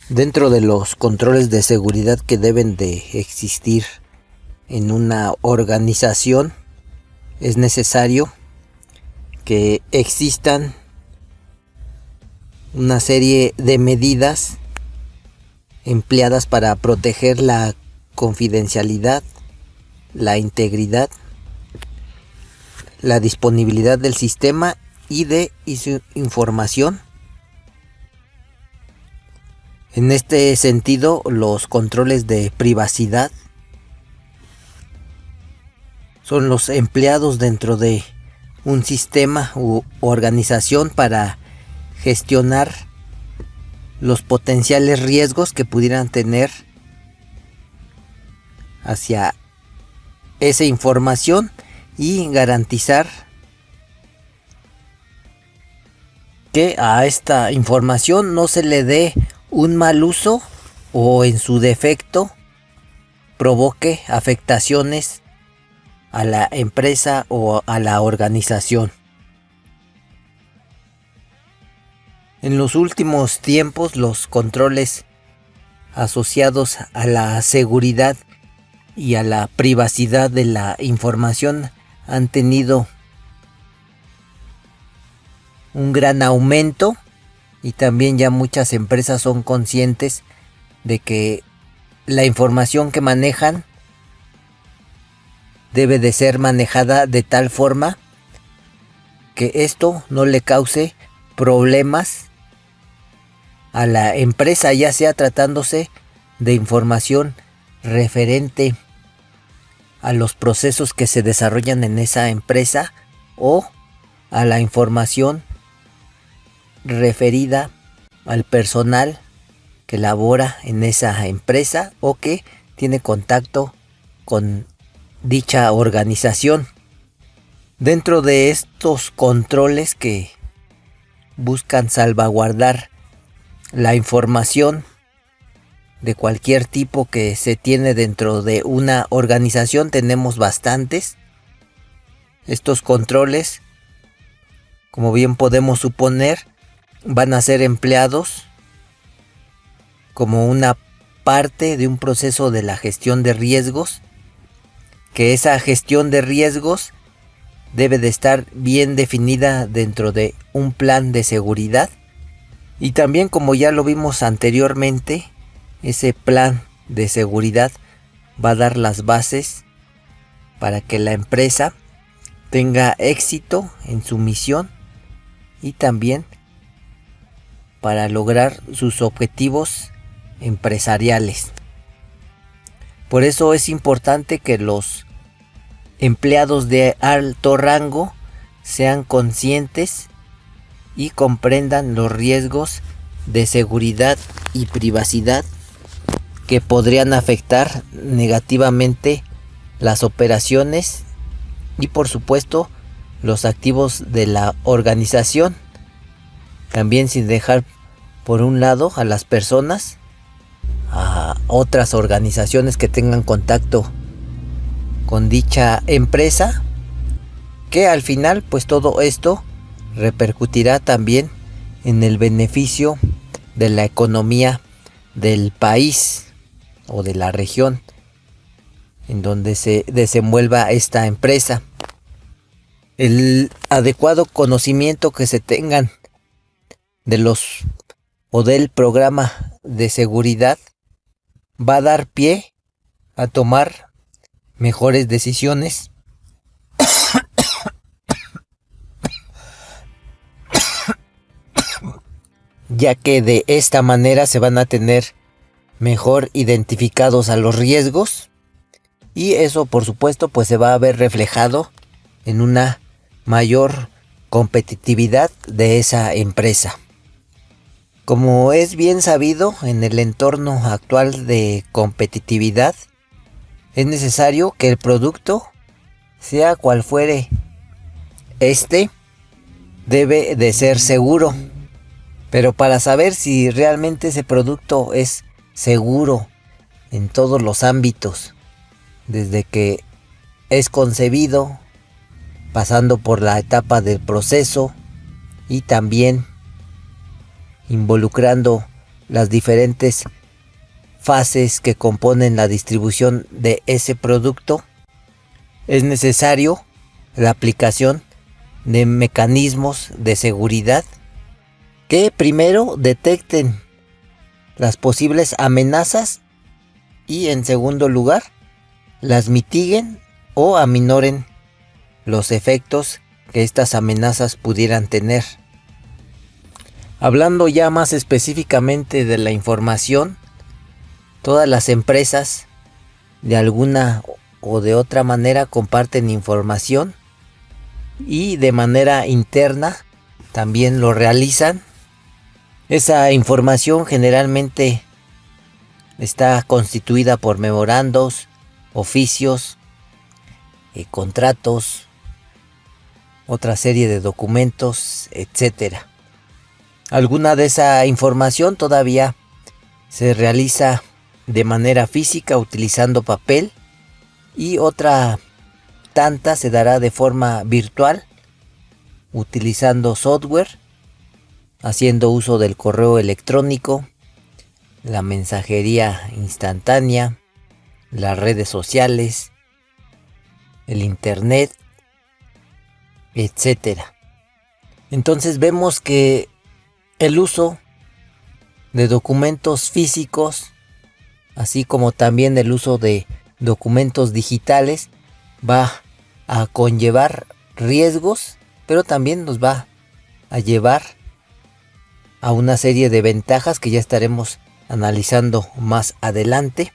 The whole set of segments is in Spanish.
Dentro de los controles de seguridad que deben de existir en una organización, es necesario que existan una serie de medidas empleadas para proteger la confidencialidad, la integridad, la disponibilidad del sistema y de su información. En este sentido, los controles de privacidad son los empleados dentro de un sistema u organización para gestionar los potenciales riesgos que pudieran tener hacia esa información y garantizar que a esta información no se le dé un mal uso o en su defecto provoque afectaciones a la empresa o a la organización. En los últimos tiempos, los controles asociados a la seguridad y a la privacidad de la información han tenido un gran aumento, y también ya muchas empresas son conscientes de que la información que manejan debe de ser manejada de tal forma que esto no le cause problemas a la empresa, ya sea tratándose de información referente a los procesos que se desarrollan en esa empresa o a la información referida al personal que labora en esa empresa o que tiene contacto con dicha organización. Dentro de estos controles que buscan salvaguardar la información de cualquier tipo que se tiene dentro de una organización, tenemos bastantes. Estos controles, como bien podemos suponer, van a ser empleados como una parte de un proceso de la gestión de riesgos, que esa gestión de riesgos debe de estar bien definida dentro de un plan de seguridad, y también, como ya lo vimos anteriormente, ese plan de seguridad va a dar las bases para que la empresa tenga éxito en su misión y también para lograr sus objetivos empresariales. Por eso es importante que los empleados de alto rango sean conscientes y comprendan los riesgos de seguridad y privacidad que podrían afectar negativamente las operaciones y, por supuesto, los activos de la organización. También sin dejar por un lado a las personas, a otras organizaciones que tengan contacto con dicha empresa, que al final pues todo esto repercutirá también en el beneficio de la economía del país o de la región en donde se desenvuelva esta empresa. El adecuado conocimiento que se tengan de los o del programa de seguridad va a dar pie a tomar mejores decisiones ya que de esta manera se van a tener mejor identificados a los riesgos, y eso por supuesto pues se va a ver reflejado en una mayor competitividad de esa empresa. Como es bien sabido, en el entorno actual de competitividad es necesario que el producto, sea cual fuere debe de ser seguro. Pero para saber si realmente ese producto es seguro en todos los ámbitos, desde que es concebido, pasando por la etapa del proceso y también involucrando las diferentes fases que componen la distribución de ese producto, es necesario la aplicación de mecanismos de seguridad que primero detecten las posibles amenazas y en segundo lugar las mitiguen o aminoren los efectos que estas amenazas pudieran tener. Hablando ya más específicamente de la información, todas las empresas de alguna o de otra manera comparten información y de manera interna también lo realizan. Esa información generalmente está constituida por memorandos, oficios, contratos, otra serie de documentos, etcétera. Alguna de esa información todavía se realiza de manera física utilizando papel y otra tanta se dará de forma virtual utilizando software, haciendo uso del correo electrónico, la mensajería instantánea, las redes sociales, el internet, etcétera. Entonces vemos que el uso de documentos físicos, así como también el uso de documentos digitales, va a conllevar riesgos, pero también nos va a llevar a una serie de ventajas que ya estaremos analizando más adelante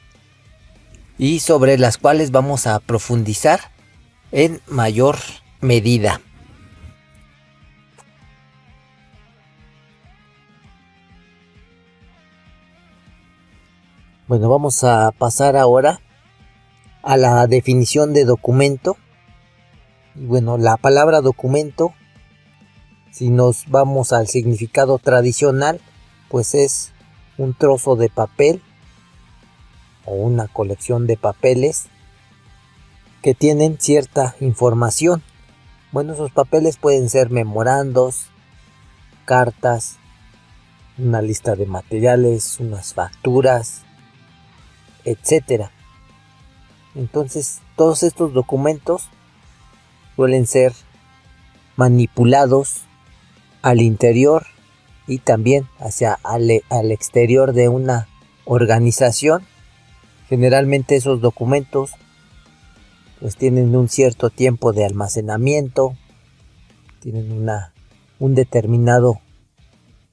y sobre las cuales vamos a profundizar en mayor medida. Bueno, vamos a pasar ahora a la definición de documento. Y bueno, la palabra documento, si nos vamos al significado tradicional, pues es un trozo de papel o una colección de papeles que tienen cierta información. Bueno, esos papeles pueden ser memorandos, cartas, una lista de materiales, unas facturas, etcétera. Entonces, todos estos documentos suelen ser manipulados al interior y también hacia al exterior de una organización. Generalmente esos documentos pues tienen un cierto tiempo de almacenamiento, tienen un determinado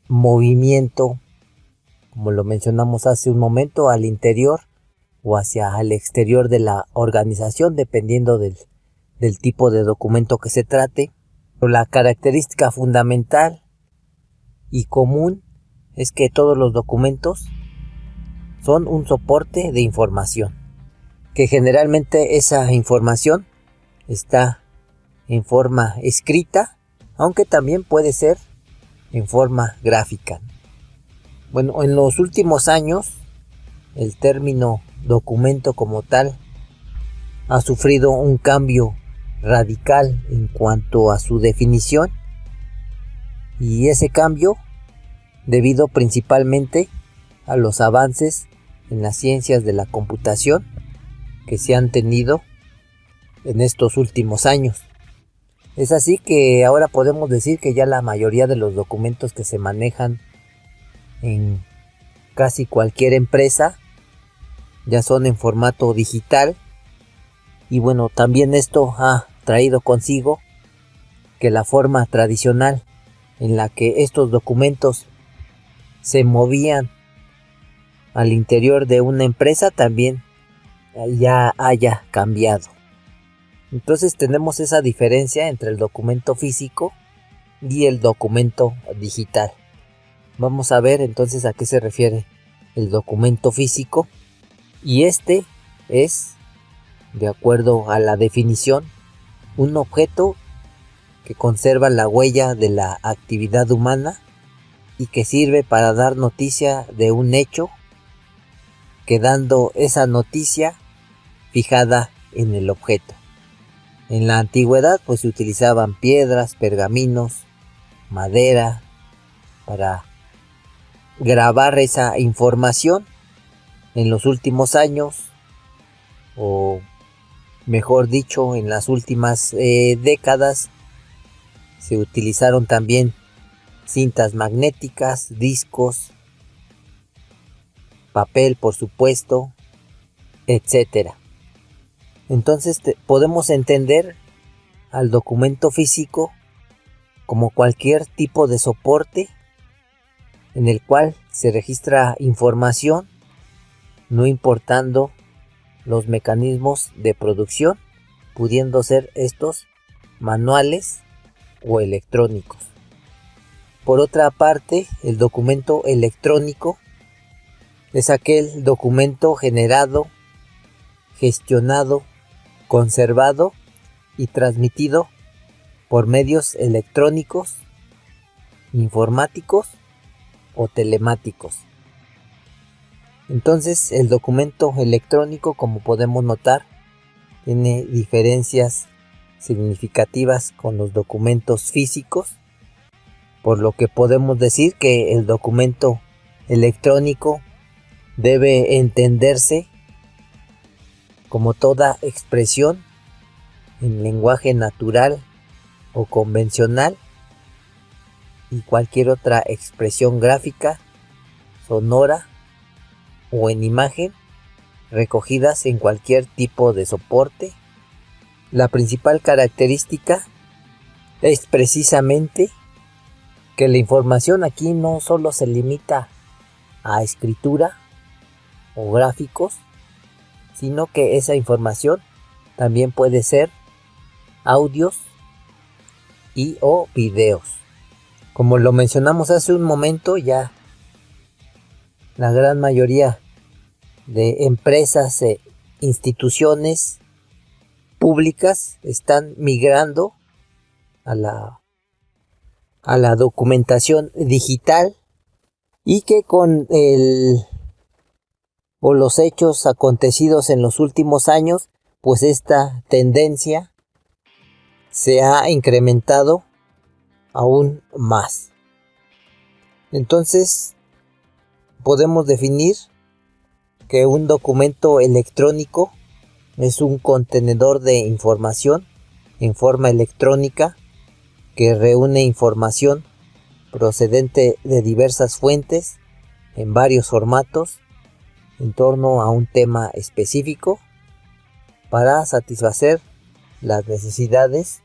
movimiento, como lo mencionamos hace un momento, al interior o hacia el exterior de la organización, dependiendo del tipo de documento que se trate. Pero la característica fundamental y común es que todos los documentos son un soporte de información, que generalmente esa información está en forma escrita, aunque también puede ser en forma gráfica. Bueno, en los últimos años el término documento como tal ha sufrido un cambio radical en cuanto a su definición, y ese cambio debido principalmente a los avances en las ciencias de la computación que se han tenido en estos últimos años. Es así que ahora podemos decir que ya la mayoría de los documentos que se manejan en casi cualquier empresa ya son en formato digital. Y bueno, también esto ha traído consigo que la forma tradicional en la que estos documentos se movían al interior de una empresa también ya haya cambiado. Entonces tenemos esa diferencia entre el documento físico y el documento digital. Vamos a ver entonces a qué se refiere el documento físico, y este es, de acuerdo a la definición, un objeto que conserva la huella de la actividad humana y que sirve para dar noticia de un hecho, quedando esa noticia fijada en el objeto. En la antigüedad pues se utilizaban piedras, pergaminos, madera para grabar esa información. En los últimos años, o mejor dicho, en las últimas décadas, se utilizaron también cintas magnéticas, discos, papel, por supuesto, etcétera. Entonces podemos entender al documento físico como cualquier tipo de soporte en el cual se registra información, no importando los mecanismos de producción, pudiendo ser estos manuales o electrónicos. Por otra parte, el documento electrónico es aquel documento generado, gestionado, conservado y transmitido por medios electrónicos, informáticos o telemáticos. Entonces, el documento electrónico, como podemos notar, tiene diferencias significativas con los documentos físicos, por lo que podemos decir que el documento electrónico debe entenderse como toda expresión en lenguaje natural o convencional y cualquier otra expresión gráfica, sonora o en imagen recogidas en cualquier tipo de soporte. La principal característica es precisamente que la información aquí no solo se limita a escritura o gráficos, sino que esa información también puede ser audios y o videos. Como lo mencionamos hace un momento, ya la gran mayoría de empresas e instituciones públicas están migrando a la documentación digital, y que con los hechos acontecidos en los últimos años, pues esta tendencia se ha incrementado aún más. Entonces, podemos definir que un documento electrónico es un contenedor de información en forma electrónica que reúne información procedente de diversas fuentes en varios formatos en torno a un tema específico para satisfacer las necesidades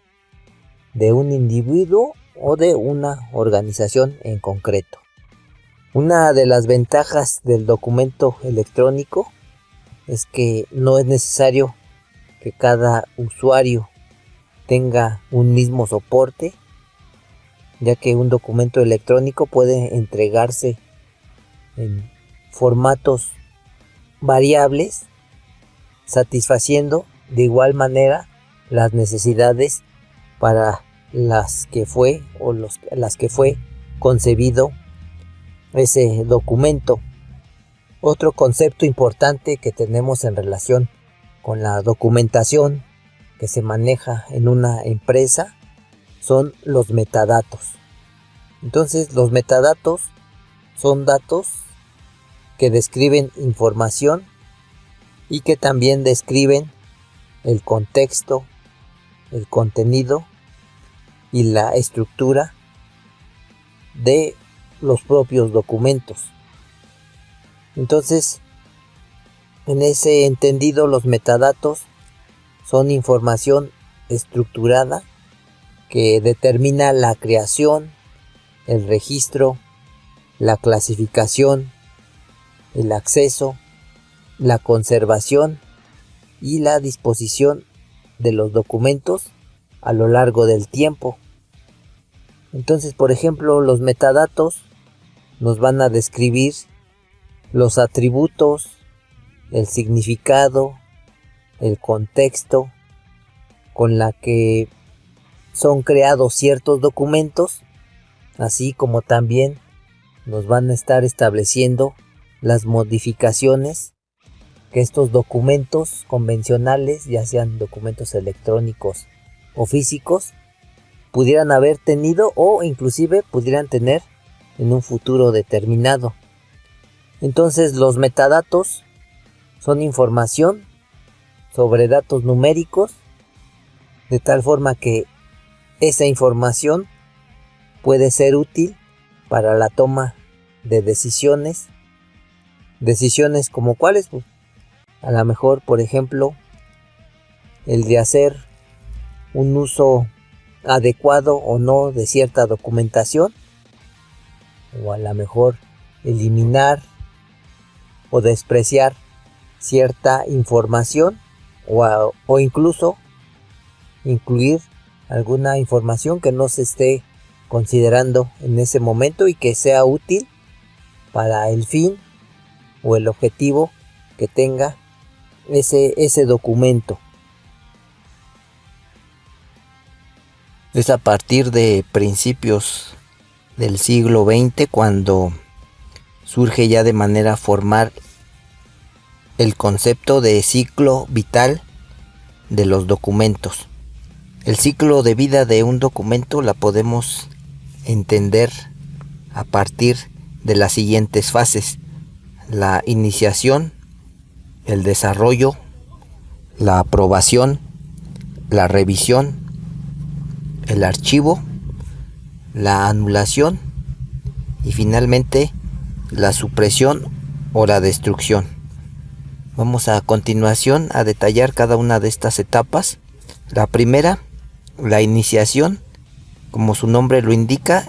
de un individuo o de una organización en concreto. Una de las ventajas del documento electrónico es que no es necesario que cada usuario tenga un mismo soporte, ya que un documento electrónico puede entregarse en formatos variables, satisfaciendo de igual manera las necesidades para las que fue concebido ese documento. Otro concepto importante que tenemos en relación con la documentación que se maneja en una empresa son los metadatos. Entonces, los metadatos son datos que describen información y que también describen el contexto, el contenido y la estructura de los propios documentos. Entonces, en ese entendido, los metadatos son información estructurada que determina la creación, el registro, la clasificación, el acceso, la conservación y la disposición de los documentos a lo largo del tiempo. Entonces, por ejemplo, los metadatos nos van a describir los atributos, el significado, el contexto con la que son creados ciertos documentos, así como también nos van a estar estableciendo las modificaciones que estos documentos convencionales, ya sean documentos electrónicos o físicos, pudieran haber tenido o inclusive pudieran tener en un futuro determinado. Entonces los metadatos son información sobre datos numéricos, de tal forma que esa información puede ser útil para la toma de decisiones. Decisiones como cuáles, pues, a lo mejor, por ejemplo, el de hacer un uso adecuado o no de cierta documentación, o a lo mejor eliminar o despreciar cierta información, o incluso incluir alguna información que no se esté considerando en ese momento y que sea útil para el fin o el objetivo que tenga ese documento. Es a partir de principios del siglo XX cuando surge ya de manera formal el concepto de ciclo vital de los documentos. El ciclo de vida de un documento la podemos entender a partir de las siguientes fases: la iniciación, el desarrollo, la aprobación, la revisión, el archivo, la anulación y finalmente la supresión o la destrucción. Vamos a continuación a detallar cada una de estas etapas. La primera, la iniciación, como su nombre lo indica,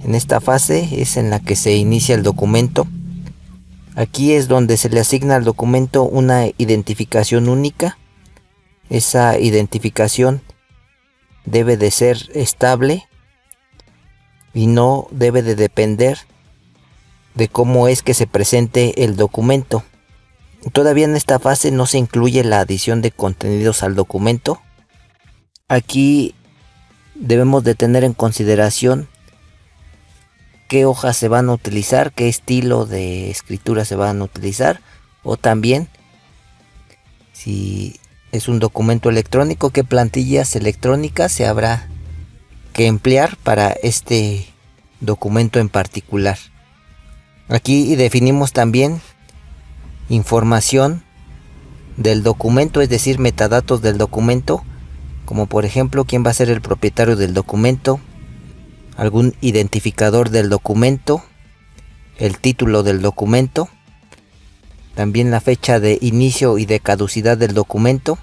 en esta fase es en la que se inicia el documento. Aquí es donde se le asigna al documento una identificación única. Esa identificación debe de ser estable y no debe de depender de cómo es que se presente el documento. Todavía en esta fase no se incluye la adición de contenidos al documento. Aquí debemos de tener en consideración qué hojas se van a utilizar, qué estilo de escritura se van a utilizar, o también si es un documento electrónico, qué plantillas electrónicas se habrá que emplear para este documento en particular. Aquí definimos también información del documento, es decir, metadatos del documento, como por ejemplo quién va a ser el propietario del documento, algún identificador del documento, el título del documento, también la fecha de inicio y de caducidad del documento,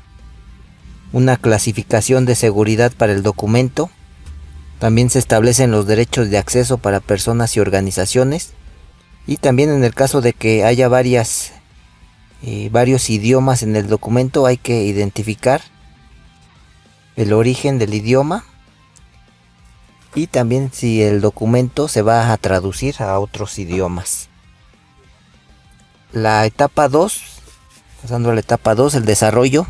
una clasificación de seguridad para el documento. También se establecen los derechos de acceso para personas y organizaciones, y también en el caso de que haya varios idiomas en el documento, hay que identificar el origen del idioma y también si el documento se va a traducir a otros idiomas. La etapa 2, pasando a la etapa 2, el desarrollo.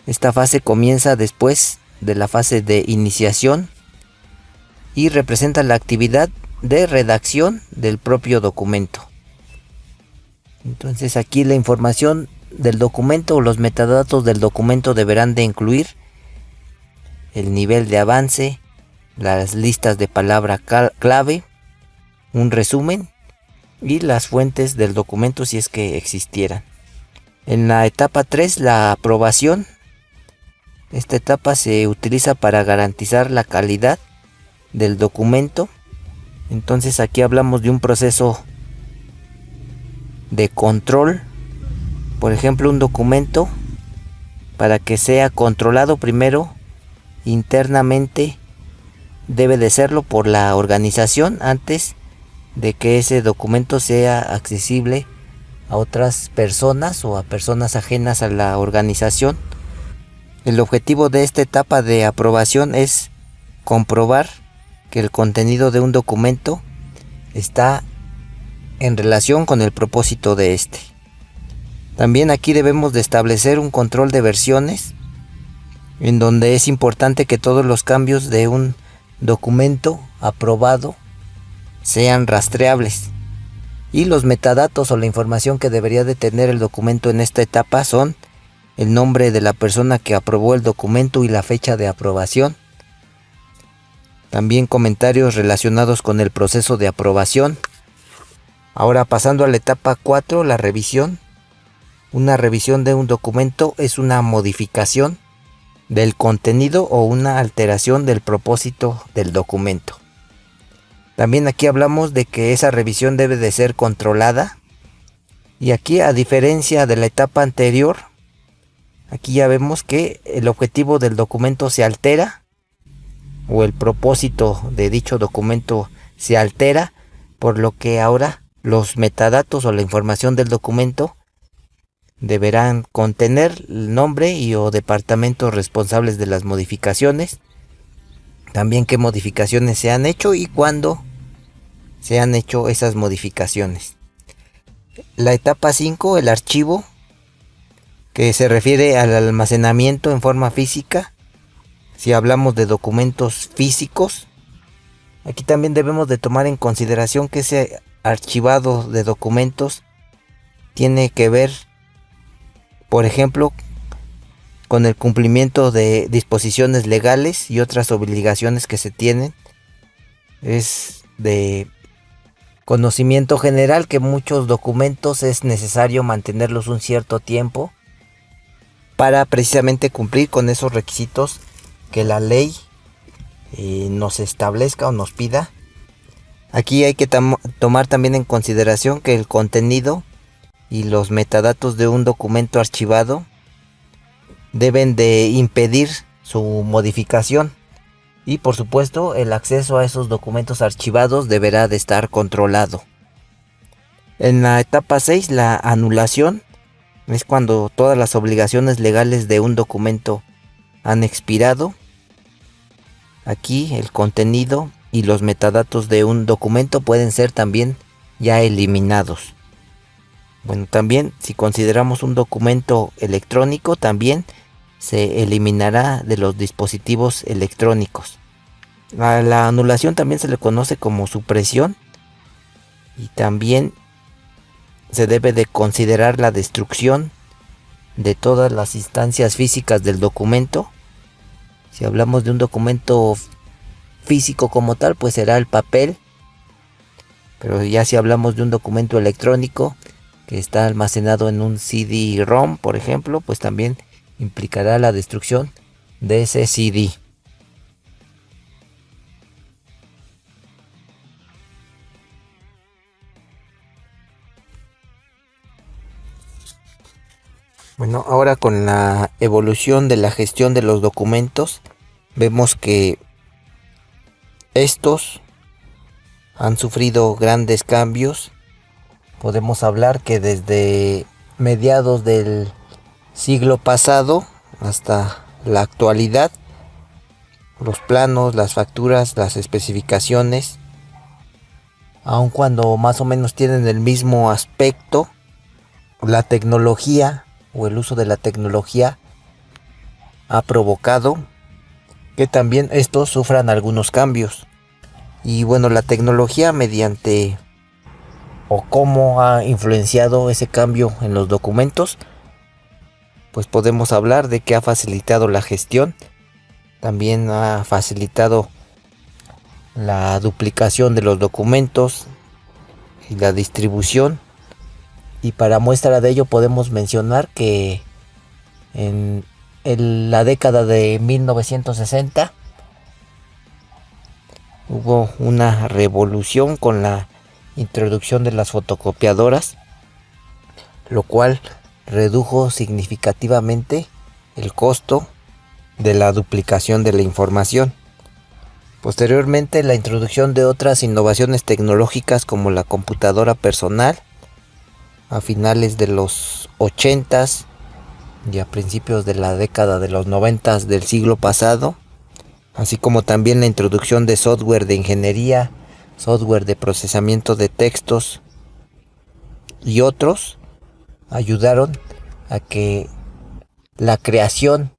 Esta fase comienza después de la fase de iniciación y representa la actividad de redacción del propio documento. Entonces aquí la información del documento o los metadatos del documento deberán de incluir el nivel de avance, las listas de palabra clave, un resumen y las fuentes del documento si es que existieran. En la etapa 3, la aprobación. Esta etapa se utiliza para garantizar la calidad del documento. Entonces aquí hablamos de un proceso de control. Por ejemplo, un documento, para que sea controlado primero internamente, debe de serlo por la organización antes de que ese documento sea accesible a otras personas o a personas ajenas a la organización. El objetivo de esta etapa de aprobación es comprobar que el contenido de un documento está en relación con el propósito de este. También aquí debemos de establecer un control de versiones, en donde es importante que todos los cambios de un documento aprobado sean rastreables. Y los metadatos o la información que debería de tener el documento en esta etapa son el nombre de la persona que aprobó el documento y la fecha de aprobación. También comentarios relacionados con el proceso de aprobación, Ahora pasando a la etapa 4, la revisión. Una revisión de un documento es una modificación del contenido o una alteración del propósito del documento. También aquí hablamos de que esa revisión debe de ser controlada. Y aquí, a diferencia de la etapa anterior, aquí ya vemos que el objetivo del documento se altera o el propósito de dicho documento se altera, por lo que ahora los metadatos o la información del documento deberán contener el nombre y o departamentos responsables de las modificaciones, también qué modificaciones se han hecho y cuándo se han hecho esas modificaciones. La etapa 5, el archivo, que se refiere al almacenamiento en forma física. Si hablamos de documentos físicos, aquí también debemos de tomar en consideración que ese archivado de documentos tiene que ver, por ejemplo, con el cumplimiento de disposiciones legales y otras obligaciones que se tienen. Es de conocimiento general que muchos documentos es necesario mantenerlos un cierto tiempo para precisamente cumplir con esos requisitos que la ley nos establezca o nos pida. Aquí hay que tomar también en consideración que el contenido y los metadatos de un documento archivado deben de impedir su modificación. Y por supuesto, el acceso a esos documentos archivados deberá de estar controlado. En la etapa 6, la anulación, es cuando todas las obligaciones legales de un documento han expirado. Aquí el contenido y los metadatos de un documento pueden ser también ya eliminados. Bueno, también si consideramos un documento electrónico, también se eliminará de los dispositivos electrónicos. A la anulación también se le conoce como supresión y también se debe de considerar la destrucción de todas las instancias físicas del documento. Si hablamos de un documento físico como tal, pues será el papel, pero ya si hablamos de un documento electrónico que está almacenado en un CD-ROM, por ejemplo, pues también implicará la destrucción de ese CD. Bueno, ahora con la evolución de la gestión de los documentos, vemos que estos han sufrido grandes cambios. Podemos hablar que desde mediados del siglo pasado hasta la actualidad, los planos, las facturas, las especificaciones, aun cuando más o menos tienen el mismo aspecto, la tecnología o el uso de la tecnología ha provocado que también estos sufran algunos cambios. Y bueno, la tecnología mediante o cómo ha influenciado ese cambio en los documentos, pues podemos hablar de que ha facilitado la gestión, también ha facilitado la duplicación de los documentos y la distribución. Y para muestra de ello podemos mencionar que en la década de 1960 hubo una revolución con la introducción de las fotocopiadoras, lo cual redujo significativamente el costo de la duplicación de la información. Posteriormente, la introducción de otras innovaciones tecnológicas como la computadora personal a finales de los 80s y a principios de la década de los 90s del siglo pasado, así como también la introducción de software de ingeniería, software de procesamiento de textos y otros, ayudaron a que la creación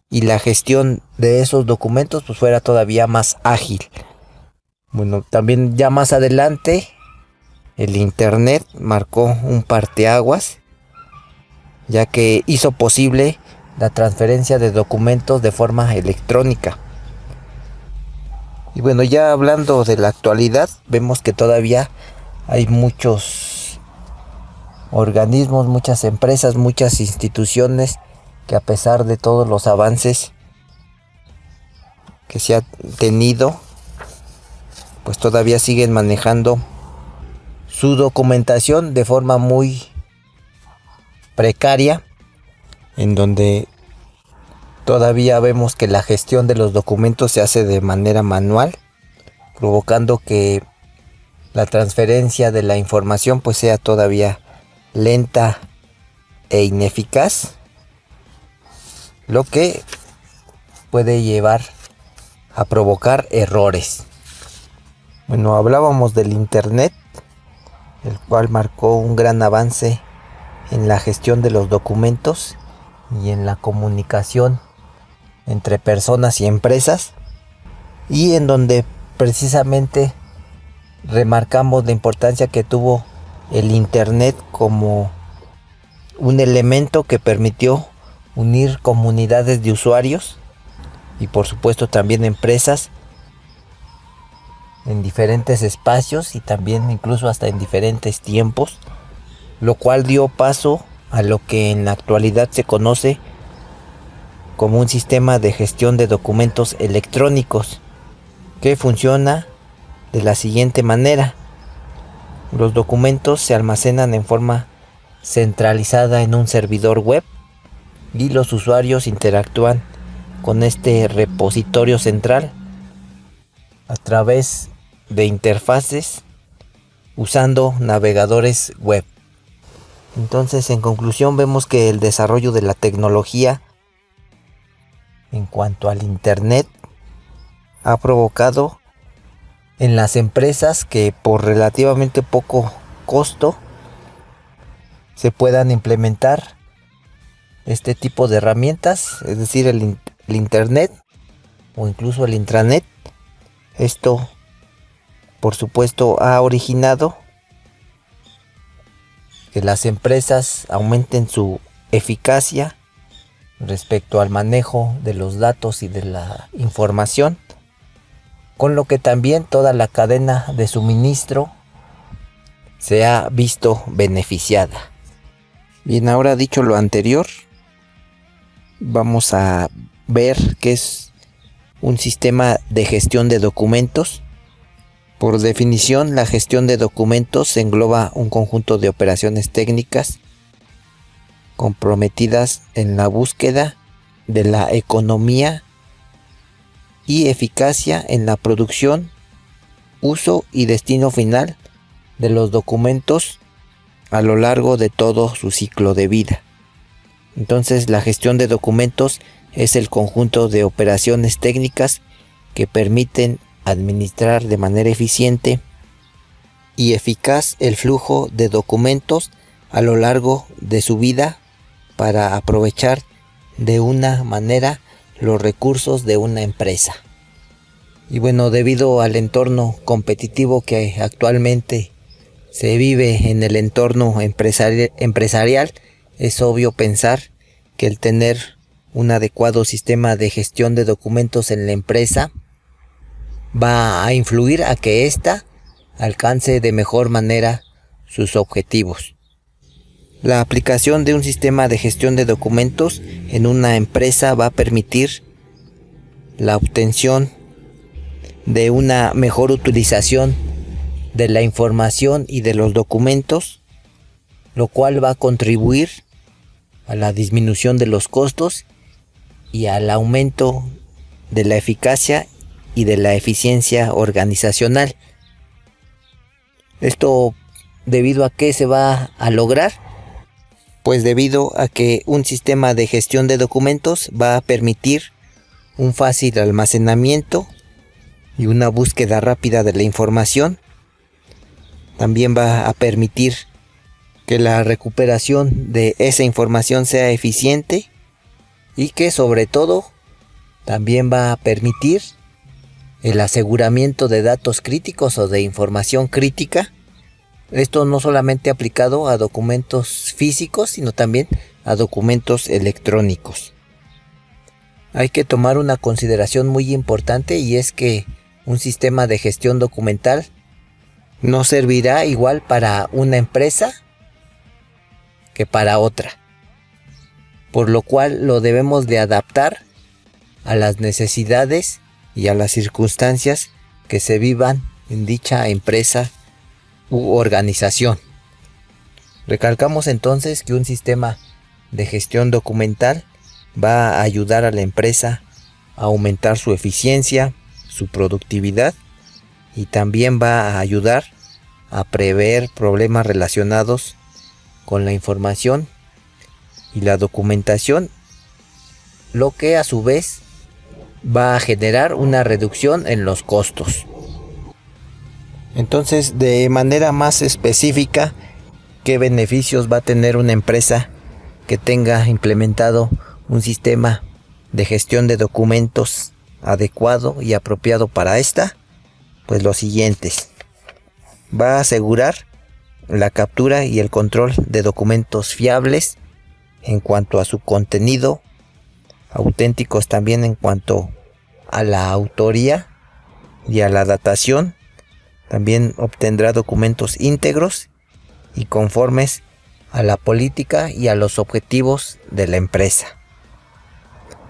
y la gestión de esos documentos pues fuera todavía más ágil. Bueno, también ya más adelante el internet marcó un parteaguas, ya que hizo posible la transferencia de documentos de forma electrónica. Y bueno, ya hablando de la actualidad, vemos que todavía hay muchos organismos, muchas empresas, muchas instituciones que, a pesar de todos los avances que se ha tenido, pues todavía siguen manejando su documentación de forma muy precaria, en donde todavía vemos que la gestión de los documentos se hace de manera manual, provocando que la transferencia de la información pues sea todavía lenta e ineficaz, lo que puede llevar a provocar errores. Bueno, hablábamos del internet, el cual marcó un gran avance en la gestión de los documentos y en la comunicación entre personas y empresas, y en donde precisamente remarcamos la importancia que tuvo el internet como un elemento que permitió unir comunidades de usuarios y, por supuesto, también empresas en diferentes espacios y también incluso hasta en diferentes tiempos, lo cual dio paso a lo que en la actualidad se conoce como un sistema de gestión de documentos electrónicos, que funciona de la siguiente manera. Los documentos se almacenan en forma centralizada en un servidor web y los usuarios interactúan con este repositorio central a través de interfaces usando navegadores web. Entonces, en conclusión, vemos que el desarrollo de la tecnología en cuanto al internet ha provocado en las empresas que por relativamente poco costo se puedan implementar este tipo de herramientas, es decir, el internet o incluso el intranet. Esto, por supuesto, ha originado que las empresas aumenten su eficacia respecto al manejo de los datos y de la información, con lo que también toda la cadena de suministro se ha visto beneficiada. Bien, ahora dicho lo anterior, vamos a ver qué es un sistema de gestión de documentos. Por definición, la gestión de documentos engloba un conjunto de operaciones técnicas comprometidas en la búsqueda de la economía y eficacia en la producción, uso y destino final de los documentos a lo largo de todo su ciclo de vida. Entonces, la gestión de documentos es el conjunto de operaciones técnicas que permiten administrar de manera eficiente y eficaz el flujo de documentos a lo largo de su vida para aprovechar de una manera los recursos de una empresa. Y bueno, debido al entorno competitivo que actualmente se vive en el entorno empresarial, es obvio pensar que el tener un adecuado sistema de gestión de documentos en la empresa va a influir a que ésta alcance de mejor manera sus objetivos. La aplicación de un sistema de gestión de documentos en una empresa va a permitir la obtención de una mejor utilización de la información y de los documentos, lo cual va a contribuir a la disminución de los costos y al aumento de la eficacia y de la eficiencia organizacional. Esto, ¿debido a qué se va a lograr? Pues debido a que un sistema de gestión de documentos va a permitir un fácil almacenamiento y una búsqueda rápida de la información. También va a permitir que la recuperación de esa información sea eficiente y que, sobre todo, también va a permitir el aseguramiento de datos críticos o de información crítica. Esto no solamente aplicado a documentos físicos, sino también a documentos electrónicos. Hay que tomar una consideración muy importante, y es que un sistema de gestión documental no servirá igual para una empresa que para otra, por lo cual lo debemos de adaptar a las necesidades y a las circunstancias que se vivan en dicha empresa u organización. Recalcamos entonces que un sistema de gestión documental va a ayudar a la empresa a aumentar su eficiencia, su productividad, y también va a ayudar a prever problemas relacionados con la información y la documentación, lo que a su vez va a generar una reducción en los costos. Entonces, de manera más específica, ¿qué beneficios va a tener una empresa que tenga implementado un sistema de gestión de documentos adecuado y apropiado para esta? Pues los siguientes. Va a asegurar la captura y el control de documentos fiables en cuanto a su contenido, auténticos también en cuanto a la autoría y a la datación. También obtendrá documentos íntegros y conformes a la política y a los objetivos de la empresa.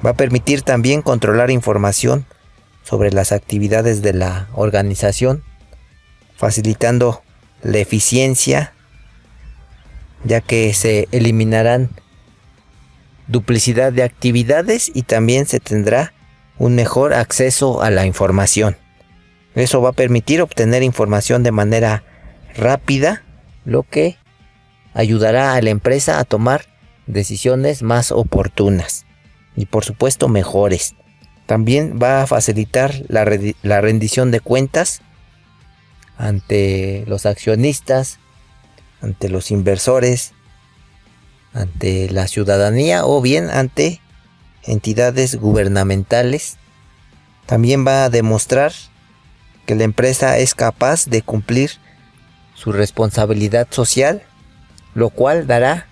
Va a permitir también controlar información sobre las actividades de la organización, facilitando la eficiencia, ya que se eliminarán duplicidad de actividades y también se tendrá un mejor acceso a la información. Eso va a permitir obtener información de manera rápida, lo que ayudará a la empresa a tomar decisiones más oportunas y por supuesto mejores. También va a facilitar la rendición de cuentas ante los accionistas, ante los inversores, ante la ciudadanía o bien ante entidades gubernamentales. También va a demostrar que la empresa es capaz de cumplir su responsabilidad social, lo cual dará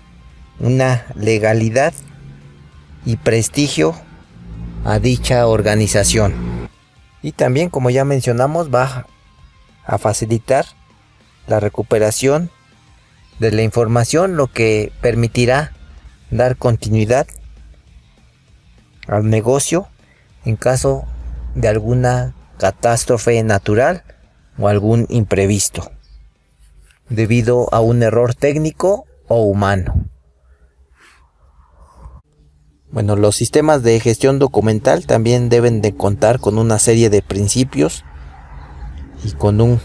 una legalidad y prestigio a dicha organización. Y también, como ya mencionamos, va a facilitar la recuperación de la información, lo que permitirá dar continuidad al negocio en caso de alguna catástrofe natural o algún imprevisto debido a un error técnico o humano. Bueno, los sistemas de gestión documental también deben de contar con una serie de principios y con un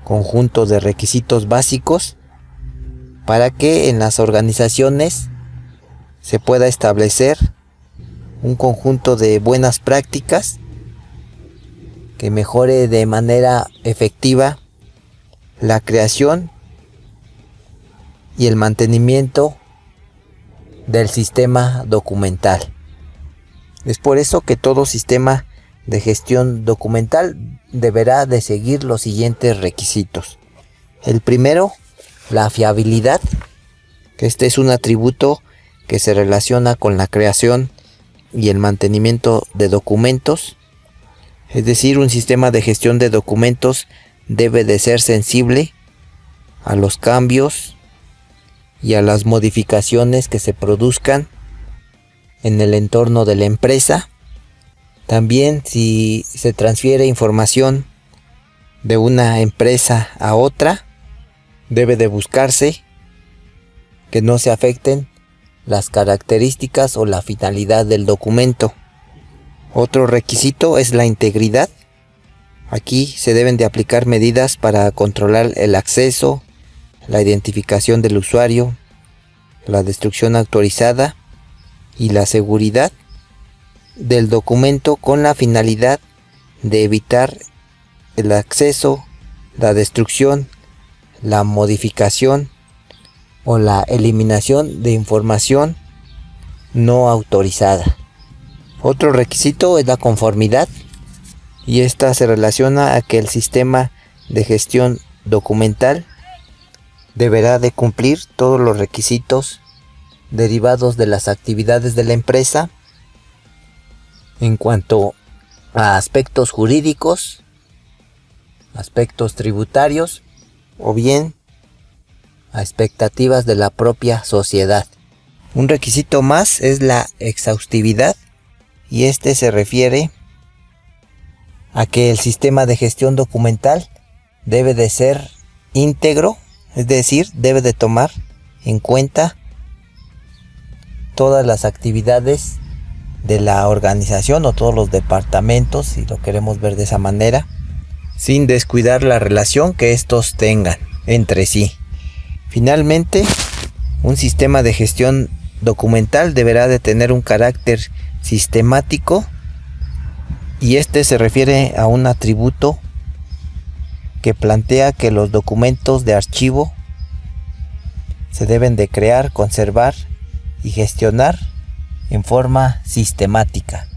conjunto de requisitos básicos para que en las organizaciones se pueda establecer un conjunto de buenas prácticas que mejore de manera efectiva la creación y el mantenimiento del sistema documental. Es por eso que todo sistema de gestión documental deberá de seguir los siguientes requisitos. El primero, la fiabilidad, que este es un atributo que se relaciona con la creación y el mantenimiento de documentos. Es decir, un sistema de gestión de documentos debe de ser sensible a los cambios y a las modificaciones que se produzcan en el entorno de la empresa. También, si se transfiere información de una empresa a otra, debe de buscarse que no se afecten las características o la finalidad del documento. Otro requisito es la integridad. Aquí se deben de aplicar medidas para controlar el acceso, la identificación del usuario, la destrucción autorizada y la seguridad del documento con la finalidad de evitar el acceso, la destrucción, la modificación o la eliminación de información no autorizada. Otro requisito es la conformidad, y esta se relaciona a que el sistema de gestión documental deberá de cumplir todos los requisitos derivados de las actividades de la empresa en cuanto a aspectos jurídicos, aspectos tributarios o bien a expectativas de la propia sociedad. Un requisito más es la exhaustividad, y este se refiere a que el sistema de gestión documental debe de ser íntegro, es decir, debe de tomar en cuenta todas las actividades de la organización o todos los departamentos, si lo queremos ver de esa manera, sin descuidar la relación que estos tengan entre sí. Finalmente, un sistema de gestión documental deberá de tener un carácter sistemático, y este se refiere a un atributo que plantea que los documentos de archivo se deben de crear, conservar y gestionar en forma sistemática,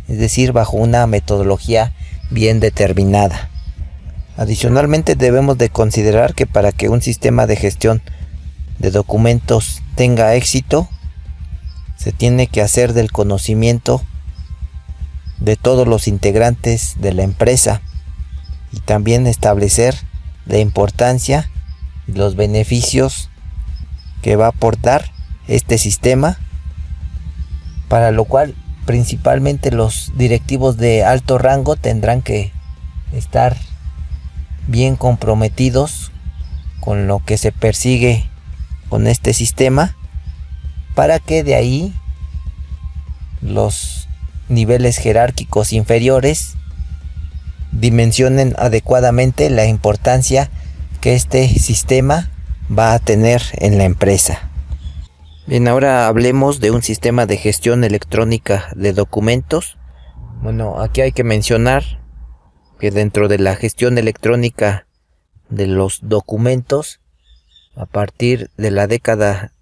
es decir, bajo una metodología bien determinada. Adicionalmente, debemos de considerar que para que un sistema de gestión de documentos tenga éxito, se tiene que hacer del conocimiento de todos los integrantes de la empresa, y también establecer la importancia y los beneficios que va a aportar este sistema, para lo cual principalmente los directivos de alto rango tendrán que estar bien comprometidos con lo que se persigue con este sistema, para que de ahí los niveles jerárquicos inferiores dimensionen adecuadamente la importancia que este sistema va a tener en la empresa. Bien, ahora hablemos de un sistema de gestión electrónica de documentos. Bueno, aquí hay que mencionar que dentro de la gestión electrónica de los documentos, a partir de la década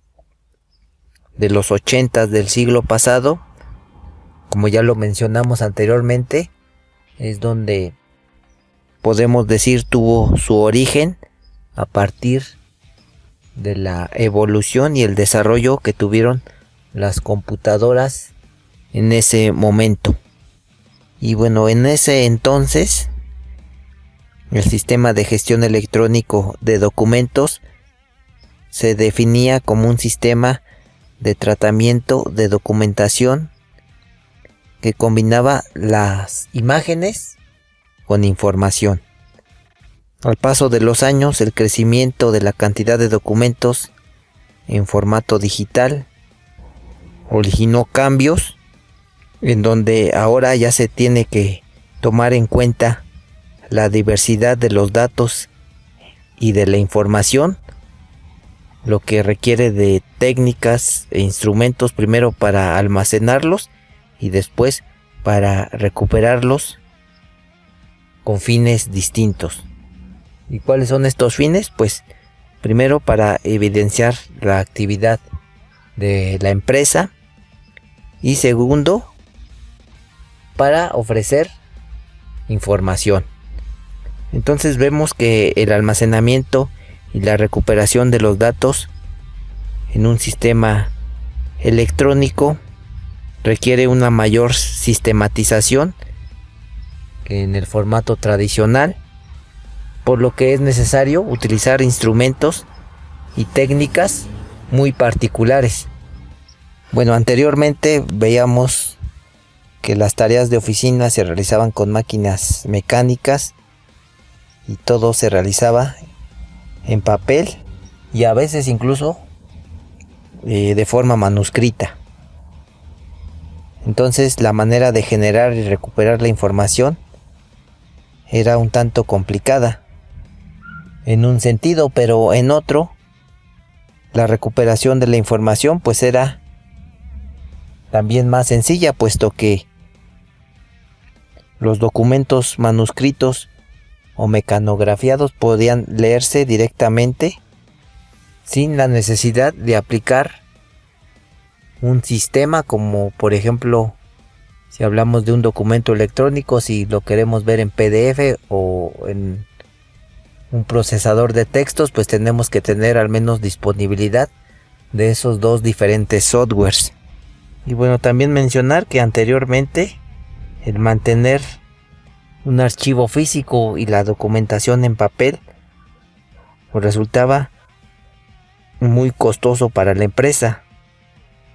de los 80 del siglo pasado, como ya lo mencionamos anteriormente, es donde podemos decir tuvo su origen a partir de la evolución y el desarrollo que tuvieron las computadoras en ese momento. Y bueno, en ese entonces el sistema de gestión electrónico de documentos se definía como un sistema de tratamiento de documentación que combinaba las imágenes con información. Al paso de los años, el crecimiento de la cantidad de documentos en formato digital originó cambios en donde ahora ya se tiene que tomar en cuenta la diversidad de los datos y de la información, lo que requiere de técnicas e instrumentos primero para almacenarlos y después para recuperarlos con fines distintos. ¿Y cuáles son estos fines? Pues primero para evidenciar la actividad de la empresa, y segundo para ofrecer información. Entonces vemos que el almacenamiento y la recuperación de los datos en un sistema electrónico requiere una mayor sistematización que en el formato tradicional, por lo que es necesario utilizar instrumentos y técnicas muy particulares. Bueno, anteriormente veíamos que las tareas de oficina se realizaban con máquinas mecánicas y todo se realizaba en papel y a veces incluso de forma manuscrita. Entonces la manera de generar y recuperar la información era un tanto complicada en un sentido, pero en otro la recuperación de la información pues era también más sencilla, puesto que los documentos manuscritos o mecanografiados podían leerse directamente sin la necesidad de aplicar un sistema, como por ejemplo si hablamos de un documento electrónico, si lo queremos ver en PDF o en un procesador de textos, pues tenemos que tener al menos disponibilidad de esos dos diferentes softwares. Y bueno, también mencionar que anteriormente el mantener un archivo físico y la documentación en papel pues resultaba muy costoso para la empresa,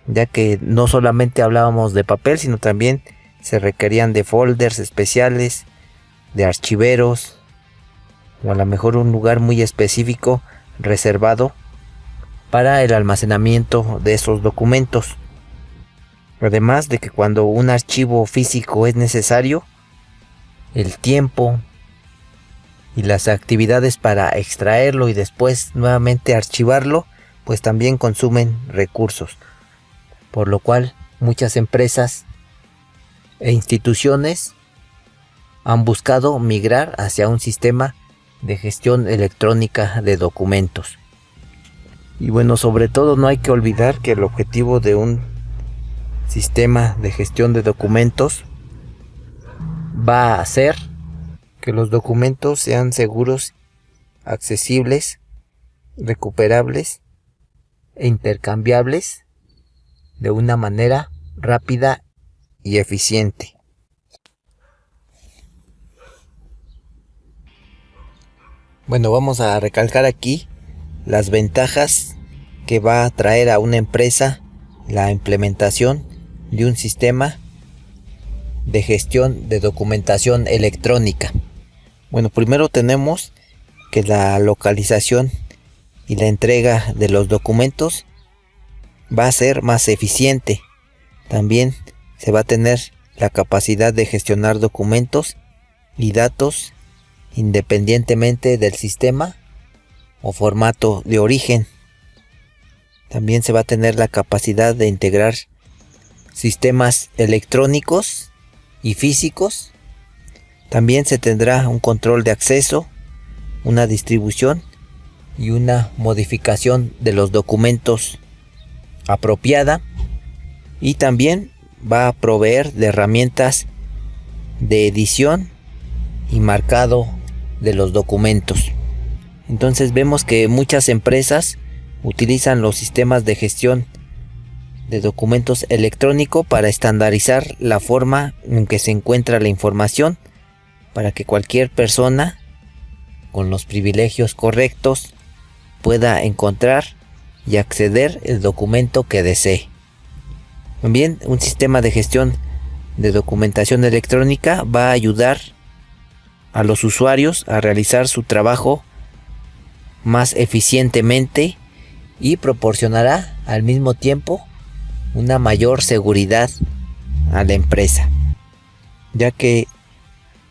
ya que no solamente hablábamos de papel, sino también se requerían de folders especiales, de archiveros, o a lo mejor un lugar muy específico reservado para el almacenamiento de esos documentos. Además de que cuando un archivo físico es necesario, el tiempo y las actividades para extraerlo y después nuevamente archivarlo, pues también consumen recursos. Por lo cual muchas empresas e instituciones han buscado migrar hacia un sistema de gestión electrónica de documentos. Y bueno, sobre todo no hay que olvidar que el objetivo de un sistema de gestión de documentos va a ser que los documentos sean seguros, accesibles, recuperables e intercambiables de una manera rápida y eficiente. Bueno, vamos a recalcar aquí las ventajas que va a traer a una empresa la implementación de un sistema de gestión de documentación electrónica. Bueno, primero tenemos que la localización y la entrega de los documentos va a ser más eficiente. También se va a tener la capacidad de gestionar documentos y datos independientemente del sistema o formato de origen. También se va a tener la capacidad de integrar sistemas electrónicos y físicos. También se tendrá un control de acceso, una distribución y una modificación de los documentos apropiada, y también va a proveer de herramientas de edición y marcado de los documentos. Entonces vemos que muchas empresas utilizan los sistemas de gestión de documentos electrónico para estandarizar la forma en que se encuentra la información, para que cualquier persona con los privilegios correctos pueda encontrar y acceder el documento que desee. También un sistema de gestión de documentación electrónica va a ayudar a los usuarios a realizar su trabajo más eficientemente y proporcionará al mismo tiempo una mayor seguridad a la empresa, ya que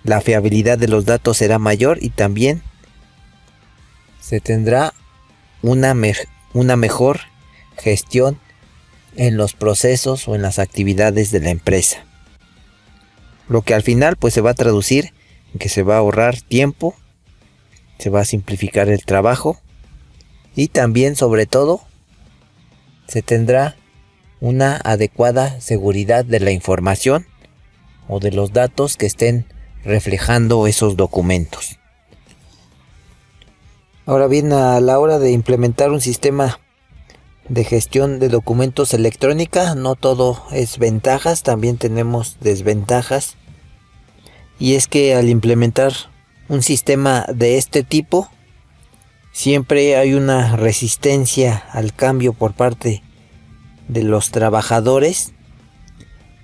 la fiabilidad de los datos será mayor y también se tendrá una mejor gestión en los procesos o en las actividades de la empresa, lo que al final pues se va a traducir en que se va a ahorrar tiempo, se va a simplificar el trabajo y también, sobre todo, se tendrá una adecuada seguridad de la información o de los datos que estén reflejando esos documentos. Ahora bien, a la hora de implementar un sistema de gestión de documentos electrónica, no todo es ventajas, también tenemos desventajas. Y es que al implementar un sistema de este tipo, siempre hay una resistencia al cambio por parte de los trabajadores,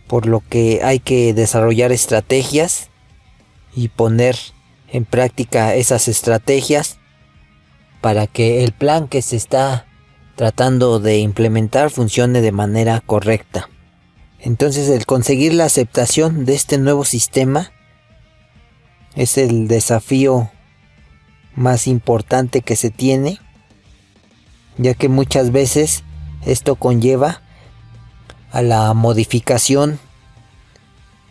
por lo que hay que desarrollar estrategias y poner en práctica esas estrategias para que el plan que se está tratando de implementar funcione de manera correcta. Entonces, el conseguir la aceptación de este nuevo sistema es el desafío más importante que se tiene, ya que muchas veces esto conlleva a la modificación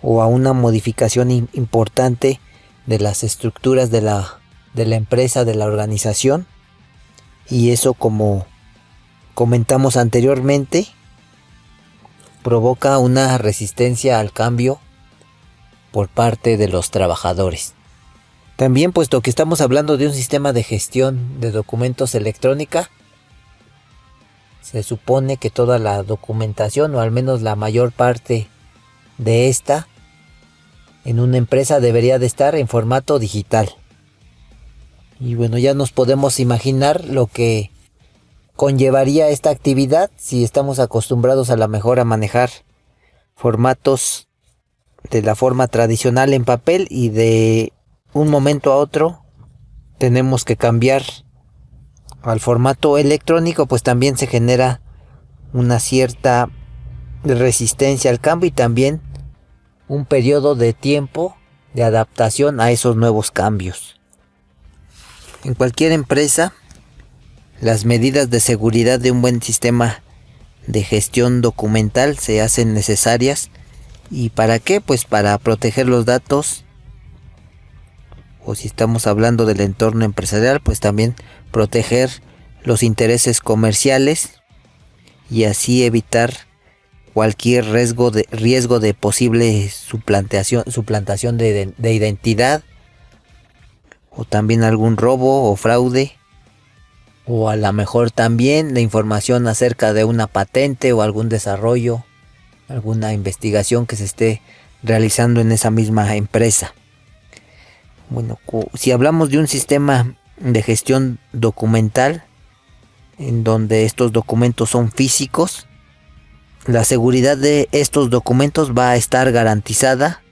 o a una modificación importante de las estructuras de la empresa, de la organización, y eso, como comentamos anteriormente, provoca una resistencia al cambio por parte de los trabajadores. También, puesto que estamos hablando de un sistema de gestión de documentos electrónica, se supone que toda la documentación, o al menos la mayor parte de esta, en una empresa debería de estar en formato digital. Y bueno, ya nos podemos imaginar lo que conllevaría esta actividad si estamos acostumbrados a la mejor a manejar formatos de la forma tradicional en papel y de un momento a otro tenemos que cambiar al formato electrónico, pues también se genera una cierta resistencia al cambio y también un periodo de tiempo de adaptación a esos nuevos cambios. En cualquier empresa, las medidas de seguridad de un buen sistema de gestión documental se hacen necesarias. ¿Y para qué? Pues para proteger los datos, o si estamos hablando del entorno empresarial, pues también proteger los intereses comerciales y así evitar cualquier riesgo de posible suplantación de identidad, o también algún robo o fraude, o a lo mejor también la información acerca de una patente o algún desarrollo, alguna investigación que se esté realizando en esa misma empresa. Bueno, si hablamos de un sistema de gestión documental en donde estos documentos son físicos, la seguridad de estos documentos va a estar garantizada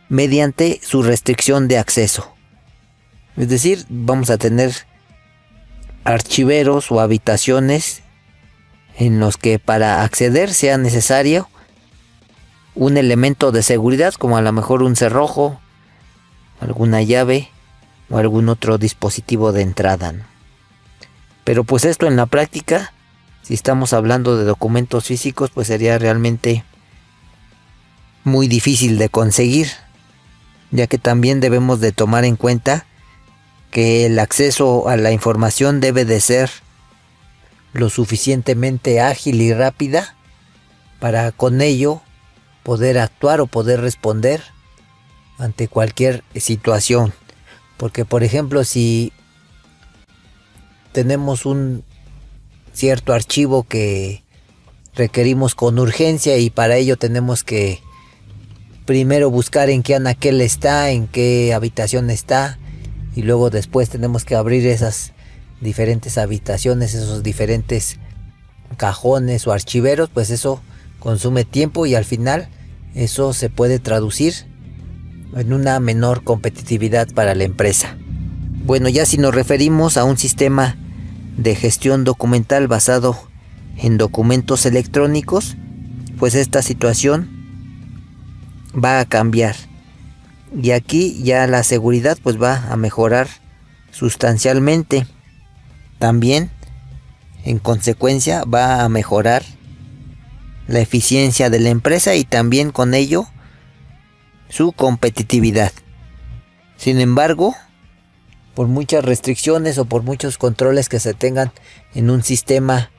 mediante su restricción de acceso. Es decir, vamos a tener archiveros o habitaciones en los que para acceder sea necesario un elemento de seguridad, como a lo mejor un cerrojo, alguna llave o algún otro dispositivo de entrada, ¿no? Pero pues esto en la práctica, si estamos hablando de documentos físicos, pues sería realmente muy difícil de conseguir, ya que también debemos de tomar en cuenta que el acceso a la información debe de ser lo suficientemente ágil y rápida para con ello poder actuar o poder responder ante cualquier situación. Porque por ejemplo, si tenemos un cierto archivo que requerimos con urgencia y para ello tenemos que primero buscar en qué anaquel está, en qué habitación está, y luego después tenemos que abrir esas diferentes habitaciones, esos diferentes cajones o archiveros, pues eso consume tiempo y al final eso se puede traducir en una menor competitividad para la empresa. Bueno, ya si nos referimos a un sistema de gestión documental basado en documentos electrónicos, pues esta situación va a cambiar. Y aquí ya la seguridad pues va a mejorar sustancialmente. También, en consecuencia, va a mejorar la eficiencia de la empresa y también con ello su competitividad. Sin embargo, por muchas restricciones o por muchos controles que se tengan en un sistema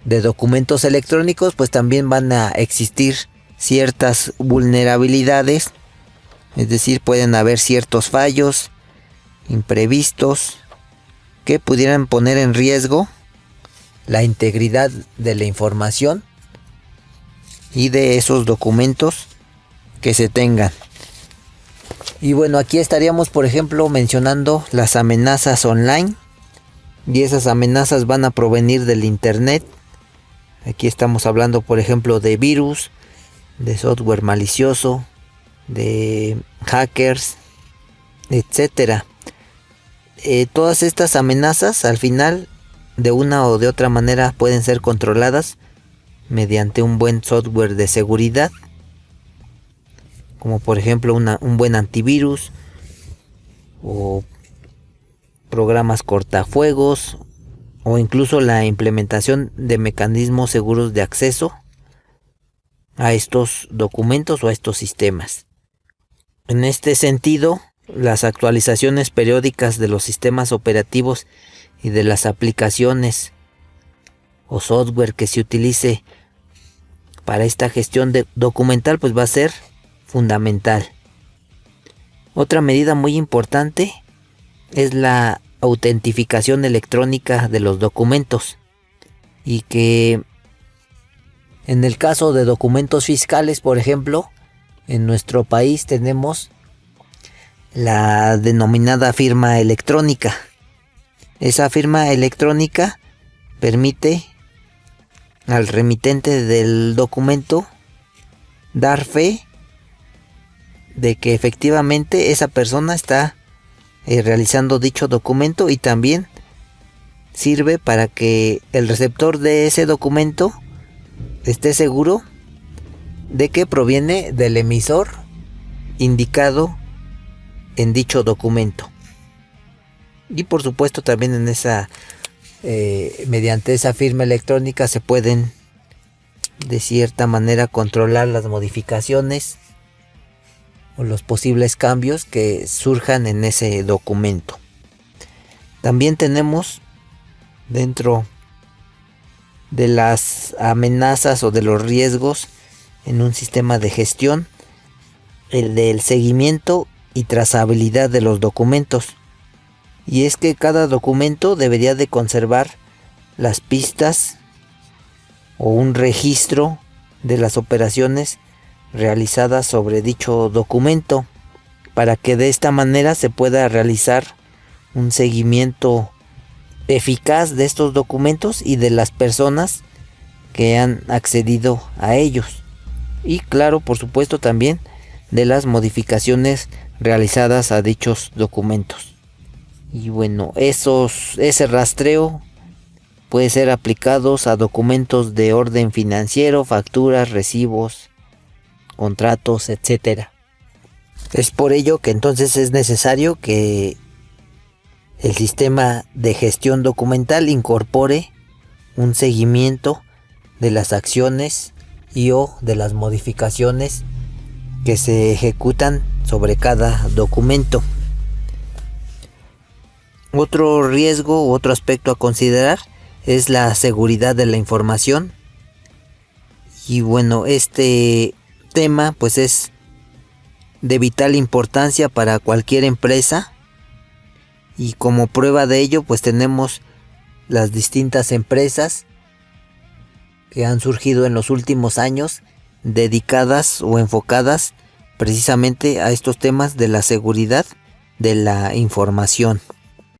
de documentos electrónicos, pues también van a existir ciertas vulnerabilidades. Es decir, pueden haber ciertos fallos imprevistos que pudieran poner en riesgo la integridad de la información y de esos documentos que se tengan. Y bueno, aquí estaríamos por ejemplo mencionando las amenazas online, y esas amenazas van a provenir del internet. Aquí estamos hablando por ejemplo de virus, de software malicioso, de hackers, etcétera. Todas estas amenazas al final de una o de otra manera pueden ser controladas mediante un buen software de seguridad, como por ejemplo un buen antivirus o programas cortafuegos, o incluso la implementación de mecanismos seguros de acceso a estos documentos o a estos sistemas. En este sentido, las actualizaciones periódicas de los sistemas operativos y de las aplicaciones o software que se utilice para esta gestión documental pues va a ser fundamental. Otra medida muy importante es la autentificación electrónica de los documentos, y que en el caso de documentos fiscales, por ejemplo, en nuestro país tenemos la denominada firma electrónica. Esa firma electrónica permite al remitente del documento dar fe de que efectivamente esa persona está realizando dicho documento, y también sirve para que el receptor de ese documento esté seguro de que proviene del emisor indicado en dicho documento. Y por supuesto también en esa mediante esa firma electrónica se pueden de cierta manera controlar las modificaciones o los posibles cambios que surjan en ese documento. También tenemos dentro de las amenazas o de los riesgos en un sistema de gestión el del seguimiento y trazabilidad de los documentos. Y es que cada documento debería de conservar las pistas o un registro de las operaciones realizadas sobre dicho documento, para que de esta manera se pueda realizar un seguimiento eficaz de estos documentos y de las personas que han accedido a ellos, y claro, por supuesto también de las modificaciones realizadas a dichos documentos. Y bueno, ese rastreo puede ser aplicados a documentos de orden financiero, facturas, recibos, contratos, etc. Es por ello que entonces es necesario que el sistema de gestión documental incorpore un seguimiento de las acciones y o de las modificaciones que se ejecutan sobre cada documento. Otro riesgo u otro aspecto a considerar es la seguridad de la información. Y bueno, este tema pues es de vital importancia para cualquier empresa, y como prueba de ello pues tenemos las distintas empresas que han surgido en los últimos años dedicadas o enfocadas precisamente a estos temas de la seguridad de la información.